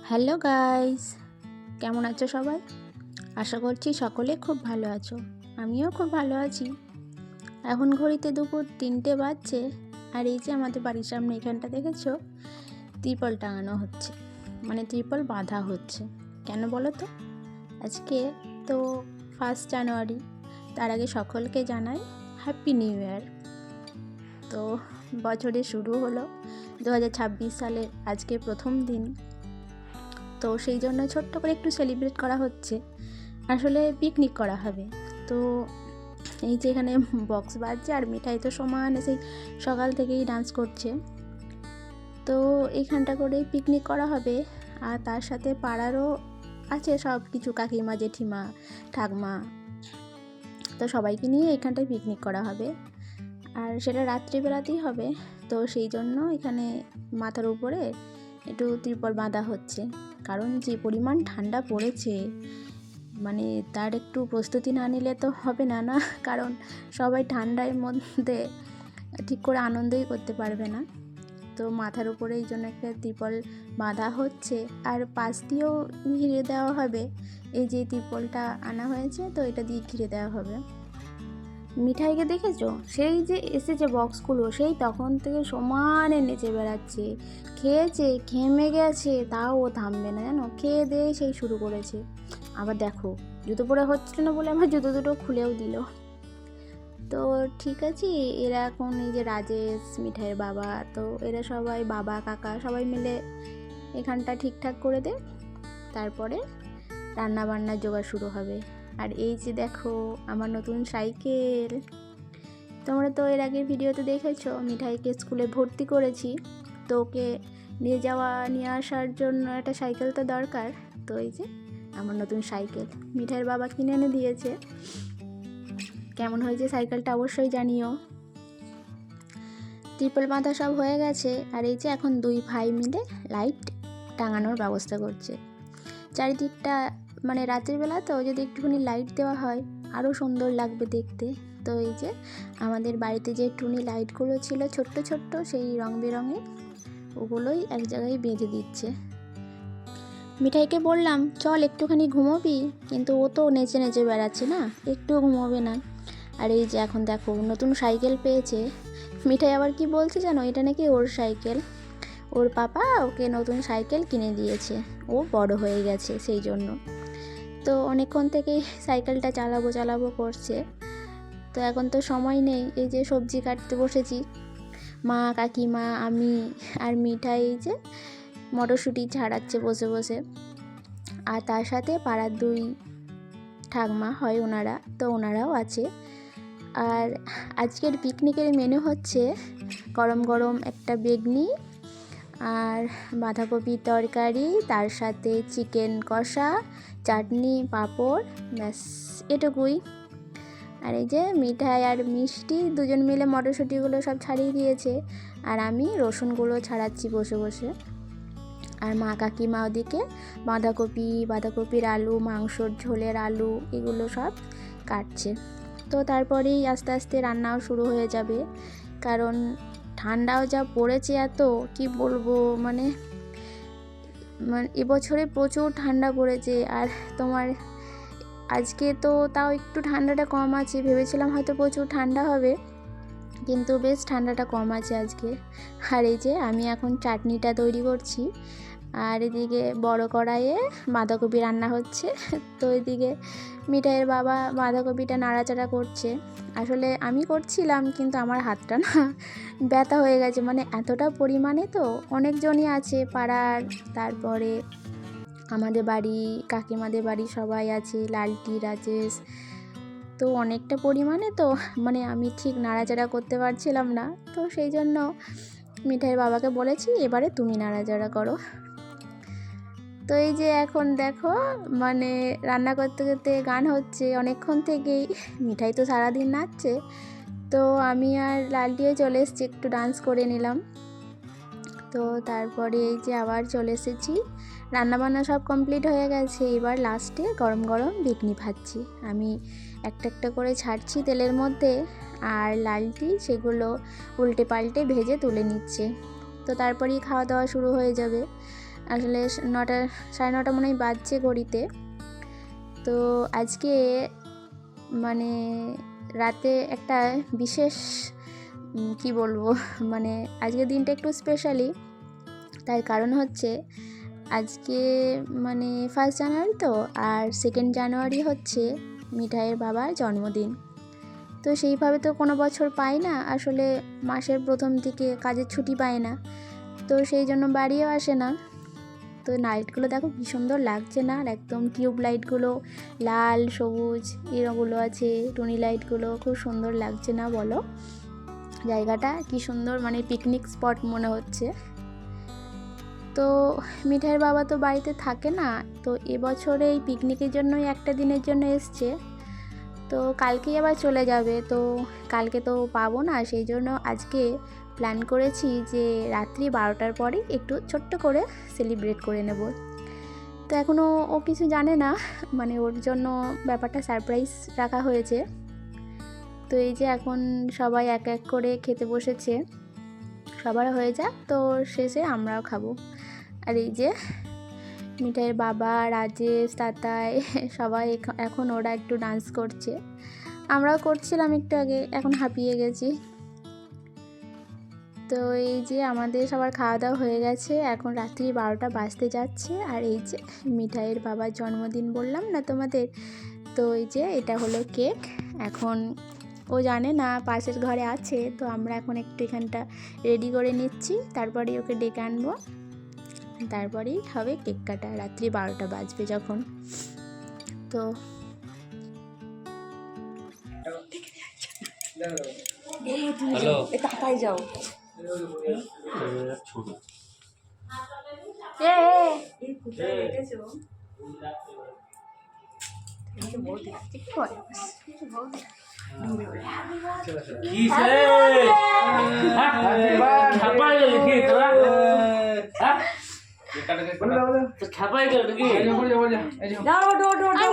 Hello guys, কেমন আছো সবাই? আশা করছি সকলে খুব ভালো আছো। আমিও খুব ভালো আছি। এখন ঘড়িতে দুপুর 3টে বাজছে। আর এই যে আমাদের বাড়ির সামনে এখানটা দেখেছো, ত্রিপল টাঙানো হচ্ছে, মানে ত্রিপল বাঁধা হচ্ছে। কেন বলো তো? আজকে তো 1 জানুয়ারি। তার আগে সকলকে জানাই হ্যাপি নিউ ইয়ার। তো বছরের শুরু হলো 2026 সালের আজকে প্রথম দিন। তো সেই জন্য ছোট্ট করে একটু সেলিব্রেট করা হচ্ছে। আসলে পিকনিক করা হবে। তো এই যে এখানে বক্স বাজছে আর মিঠাই তো সমান সেই সকাল থেকেই ডান্স করছে। তো এইখানটা করেই পিকনিক করা হবে। আর তার সাথে পাড়ারও আছে সব কিছু, কাকিমা, জেঠিমা, ঠাকমা। তো সবাইকে নিয়ে এখানটায় পিকনিক করা হবে। আর সেটা রাত্রিবেলাতেই হবে। তো সেই জন্য এখানে মাথার উপরে একটু ত্রিপল বাঁধা হচ্ছে। কারণ যে পরিমাণ ঠান্ডা পড়েছে, মানে তার একটু প্রস্তুতি না নিলে তো হবে না। কারণ সবাই ঠান্ডার মধ্যে ঠিক করে আনন্দই করতে পারবে না। তো মাথার উপরে এই জন্য একটা ত্রিপল বাঁধা হচ্ছে। আর পাশ দিয়েও ঘিরে দেওয়া হবে। এই যে ত্রিপলটা আনা হয়েছে, তো এটা দিয়ে ঘিরে দেওয়া হবে। মিঠাইকে দেখেছো? সেই যে এসেছে বক্সগুলো, সেই তখন থেকে সমানে নেচে বেড়াচ্ছে। খেয়েছে, ঘেমে গেছে, তাও ও থামবে না, জানো। খেয়ে দিয়ে সেই শুরু করেছে। আবার দেখো, জুতো পরে হচ্ছিল না বলে আমার জুতো দুটো খুলেও দিল। তো ঠিক আছে, এরা এখন এই যে রাজেশ, মিঠাইয়ের বাবা, তো এরা সবাই, বাবা কাকা সবাই মিলে এখানটা ঠিকঠাক করে দে। তারপরে রান্না বান্নার জোগাড় শুরু হবে। আর এই যে দেখো আমার নতুন সাইকেল। তোমরা তো এর আগের ভিডিওতে দেখেছো মিঠাইকে স্কুলে ভর্তি করেছি। তো ওকে নিয়ে আসার জন্য একটা সাইকেল তো দরকার। তো এই যে আমার নতুন সাইকেল মিঠাইয়ের বাবা কিনে এনে দিয়েছে। কেমন হয়েছে সাইকেলটা অবশ্যই জানিও। ত্রিপল বাঁধা সব হয়ে গেছে। আর এই যে এখন দুই ভাই মিলে লাইট টাঙানোর ব্যবস্থা করছে চারিদিকটা। মানে রাতের বেলা তো যদি একটুখানি লাইট দেওয়া হয় আরও সুন্দর লাগবে দেখতে। তো এই যে আমাদের বাড়িতে যে টুনি লাইটগুলো ছিল ছোট্ট ছোট্ট, সেই রং বেরঙের, ওগুলোই এক জায়গায় বেঁধে দিচ্ছে। মিঠাইকে বললাম চল একটুখানি ঘুমোবি, কিন্তু ও তো নেচে নেচে বেড়াচ্ছে না, একটু ঘুমোবে না। আর এই যে এখন দেখো নতুন সাইকেল পেয়েছে। মিঠাই আবার কি বলছে জানো, এটা নাকি ওর সাইকেল, ওর পাপা ওকে নতুন সাইকেল কিনে দিয়েছে, ও বড় হয়ে গেছে সেই জন্য। তো অনেকক্ষণ থেকেই সাইকেলটা চালাবো করছে। তো এখন তো সময় নেই, এই যে সবজি কাটতে বসেছি, মা, কাকিমা, আমি আর মিঠাই এই যে মটরশুঁটি ছাড়াচ্ছে বসে বসে। আর তার সাথে পাড়ার দুই ঠাকমা হয় ওনারা, তো ওনারাও আছে। আর আজকের পিকনিকের মেনু হচ্ছে গরম গরম একটা বেগনি আর বাঁধাকপির তরকারি, তার সাথে চিকেন কষা, চাটনি, পাঁপড়, ব্যাস এটুকুই। আর এই যে মিঠাই আর মিষ্টি দুজন মিলে মটরশুঁটিগুলো সব ছাড়িয়ে দিয়েছে, আর আমি রসুনগুলো ছাড়াচ্ছি বসে বসে। আর মা কাকিমা ওদিকে বাঁধাকপির আলু, মাংসর ঝোলের আলু, এগুলো সব কাটছে। তো তারপরেই আস্তে আস্তে রান্নাও শুরু হয়ে যাবে। কারণ ঠান্ডাও যা পড়েছে, এত কি বলবো, মানে এবছরে প্রচুর ঠান্ডা পড়েছে। আর তোমার আজকে তো তাও একটু ঠান্ডাটা কম আছে, ভেবেছিলাম হয়তো প্রচুর ঠান্ডা হবে, কিন্তু বেশ ঠান্ডাটা কম আছে আজকে। আর এই যে আমি এখন চাটনিটা তৈরি করছি, আর এদিকে বড় কড়াইয়ে বাঁধাকপি রান্না হচ্ছে। তো এদিকে মিঠাইয়ের বাবা বাঁধাকপিটা নাড়াচাড়া করছে। আসলে আমি করছিলাম, কিন্তু আমার হাতটা না ব্যথা হয়ে গেছে, মানে এতটা পরিমাণে। তো অনেকজনই আছে পাড়ার, তারপরে আমাদের বাড়ি, কাকিমাদের বাড়ি সবাই আছে, লালটি, রাজেশ, তো অনেকটা পরিমাণে। তো মানে আমি ঠিক নাড়াচাড়া করতে পারছিলাম না। তো সেই জন্য মিঠাইয়ের বাবাকে বলেছি এবারে তুমি নাড়াচাড়া করো। তো এই যে এখন দেখো, মানে রান্না করতে করতে গান হচ্ছে অনেকক্ষণ থেকেই। মিঠাই তো সারাদিন নাচছে, তো আমি আর লালটিও চলে এসেছি, একটু ডান্স করে নিলাম। তো তারপরে এই যে আবার চলে এসেছি, রান্নাবান্না সব কমপ্লিট হয়ে গেছে। এবার লাস্টে গরম গরম বেগনি ভাজছি, আমি একটা একটা করে ছাড়ছি তেলের মধ্যে, আর লালটি সেগুলো উল্টে পাল্টে ভেজে তুলে নিচ্ছে। তো তারপরেই খাওয়া দাওয়া শুরু হয়ে যাবে। আসলে 9টা 9:30 মনে হয় বাজছে ঘড়িতে। তো আজকে মানে রাতে একটা বিশেষ কি বলবো মানে আজকের দিনটা একটু স্পেশালি। তার কারণ হচ্ছে আজকে মানে 1 জানুয়ারি তো, আর 2 জানুয়ারি হচ্ছে মিঠাইয়ের বাবার জন্মদিন। তো সেইভাবে তো কোনো বছর পাই না, আসলে মাসের প্রথম দিকে কাজের ছুটি পায় না, তো সেই জন্য বাড়িও আসে না। তো লাইটগুলো দেখো কী সুন্দর লাগছে না, আর একদম টিউব লাইটগুলো লাল সবুজ এরগুলো আছে, টুনি লাইটগুলো খুব সুন্দর লাগছে না বলো? জায়গাটা কি সুন্দর, মানে পিকনিক স্পট মনে হচ্ছে। তো মিঠাইয়ের বাবা তো বাড়িতে থাকে না, তো এবছরে এই পিকনিকের জন্যই একটা দিনের জন্য এসছে। তো কালকেই আবার চলে যাবে, তো কালকে তো পাবো না, সেই জন্য আজকে প্ল্যান করেছি যে রাত্রি 12টার পরে একটু ছোট্ট করে সেলিব্রেট করে নেব। তো এখনও ও কিছু জানে না, মানে ওর জন্য ব্যাপারটা সারপ্রাইজ রাখা হয়েছে। তো এই যে এখন সবাই এক এক করে খেতে বসেছে, সবার হয়ে যাক, তো শেষে আমরাও খাবো। আর এই যে মিঠাইয়ের বাবা, রাজেশ, তাতাই সবাই এখন ওরা একটু ডান্স করছে, আমরাও করছিলাম একটু আগে, এখন হাঁপিয়ে গেছি। তো এই যে আমাদের সবার খাওয়া দাওয়া হয়ে গেছে, এখন রাত্রি 12টা বাজতে যাচ্ছে। আর এই যে মিঠাইয়ের বাবার জন্মদিন বললাম না তোমাদের, তো এই যে এটা হলো কেক। এখন ও জানে না পাশের ঘরে আছে, তো আমরা এখন একটু এখানটা রেডি করে নিচ্ছি, তারপরেই ওকে ডেকে আনবো, তারপরেই হবে কেক কাটা রাত্রি 12টা বাজবে যখন। তো হ্যালো তাকাই যাও ছোট কিসে ছাপাই গেল কি তোরা ছাপাই গেল নাকি আমি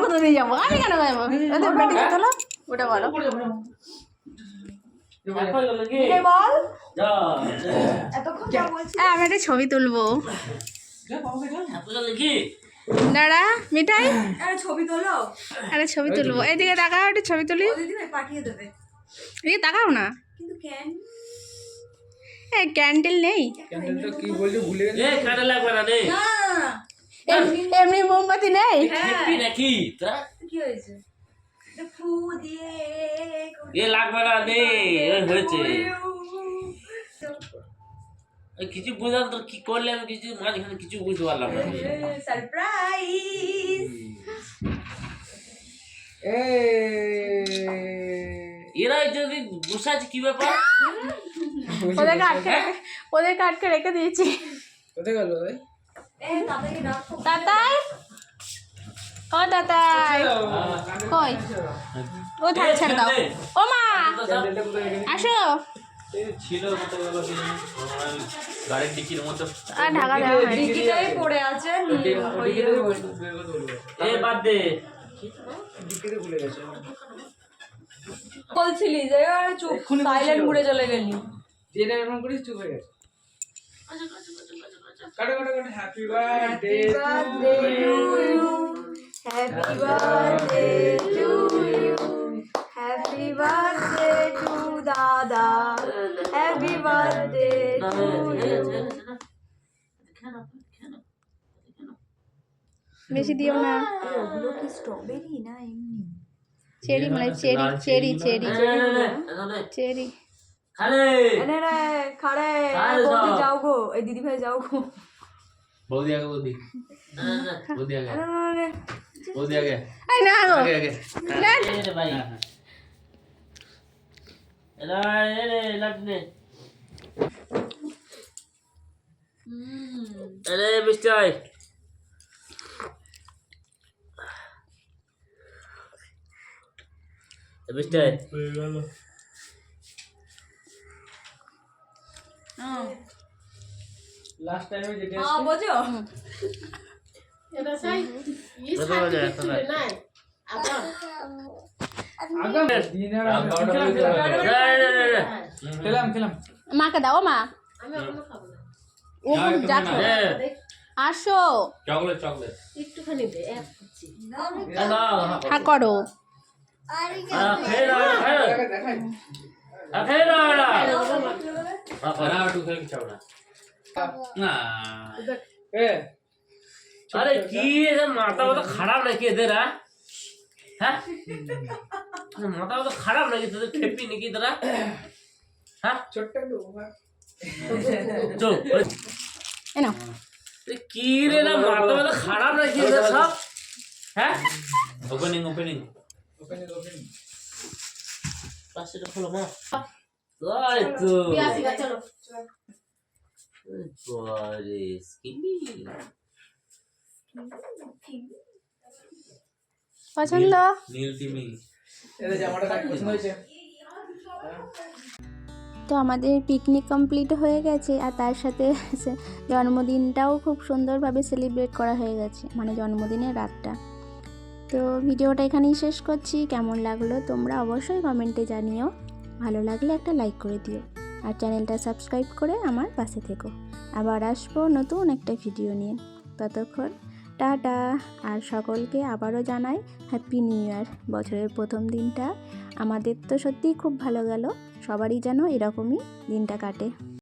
কোথায় নিয়ে যাবো? আমি কেন যাবো? ওদের ব্যাটিং তোলো, ওটা বলো। ছাপাই গেল কি বল যা আমি একটা ছবি তুলবো, ছাপাই গেল কি দাঁড়া মিঠাই, আরে ছবি তোলো, একটা ছবি তুলবো, এইদিকে তাকাও, একটা ছবি তুলি, দিদিভাই পাঠিয়ে দেবে। এদিকে তাকাও না, কিন্তু কেন? ক্যান্ডেল নেই, এ কাটা লাগবে না রে এমনি মোমবাতি নেই, হ্যাপি নাকি তোরা কি হয়েছে? ফু দিয়ে এ লাগবে না রে হয়েছে কিছু বুঝলাম তো কি করলে, আমি কিছু মাঝখানে কিছু বুঝতে পারলাম না। সারপ্রাইজ। এরা যদি বসাচ্ছে কি ব্যাপার, ওদেরকে আটকে রেখে দিয়েছি। তাতাই, ও তাতাই কই, ও থাক, ছেড়ে দাও। ও মা আসো, ছিল গাড়ির ডিকির মতো আর ঢাকা দেওয়া হয়নি। ডিকিটাই পড়ে আছে। এ বাদ দে বলছিলি যে চুপ, সাইলেন্ট মুড়ে চলে গেলি। যেটা এমন করিস চুপ হয়ে গেছে। কাটো কাটো কাটো happy birthday Happy birthday to you. Happy birthday to Dada. Happy birthday to you. বেশি দিও না, ওগুলো কি স্ট্রবেরি না এমনি? চেরি, মানে চেরি চেরি চেরি চেরি। খালে এনে রে খাড়ে, বৌদি যাও গো, এই দিদি ভাই যাও গো। বৌদি আগে বৌদি বৌদি আগে বৌদি আগে এই না গো, আগে আগে না এ ভাই এলা এ লাগনে আরে মিস্টার মিস্টার লাস্ট টাইমে যেটা হ্যাঁ বোঝো, এটা সাই কত বাজে এখন আগাম দিনের খেলাম মাকে দাও, মা আমি এখনো খাবো না। ও যা খাবে। আসো চকলেট চকলেট একটুখানি দে এক কুচি। না হা করো খেয়ে না দেখাই খেয়ে না না একটু খেয়ে চাও না না এ আরে কি এদের মাথা তো খারাপ নাকি এদের হ্যাঁ মাথা তো খারাপ নাকি তোদের খেপি নাকি তোরা হ্যাঁ ছোট্ট একটু চল এনো কি রে না মাথা তো খারাপ নাকি এদের সব হ্যাঁ ওপেনিং ওপেনিং ওপেন ওপেন পাশেটা খোলো মা তাই তো পিয়াসিকা চলো বারে স্কিনি পছন্দ? নীল টিমি এদের জামাটা কাট পছন্দ হয়েছে তো আমাদের পিকনিক কমপ্লিট হয়ে গেছে আর তার সাথে জন্মদিনটাও খুব সুন্দরভাবে সেলিব্রেট করা হয়ে গেছে, মানে জন্মদিনের রাতটা। তো ভিডিওটা এখানেই শেষ করছি। কেমন লাগলো তোমরা অবশ্যই কমেন্টে জানিও, ভালো লাগলে একটা লাইক করে দিও আর চ্যানেলটা সাবস্ক্রাইব করে আমার পাশে থেকো। আবার আসবো নতুন একটা ভিডিও নিয়ে, ততক্ষণ টাটা। আর সকলকে আবারও জানাই হ্যাপি নিউ ইয়ার। বছরের প্রথম দিনটা আমাদের তো সত্যিই খুব ভালো গেল, সবারই যেন এরকমই দিনটা কাটে।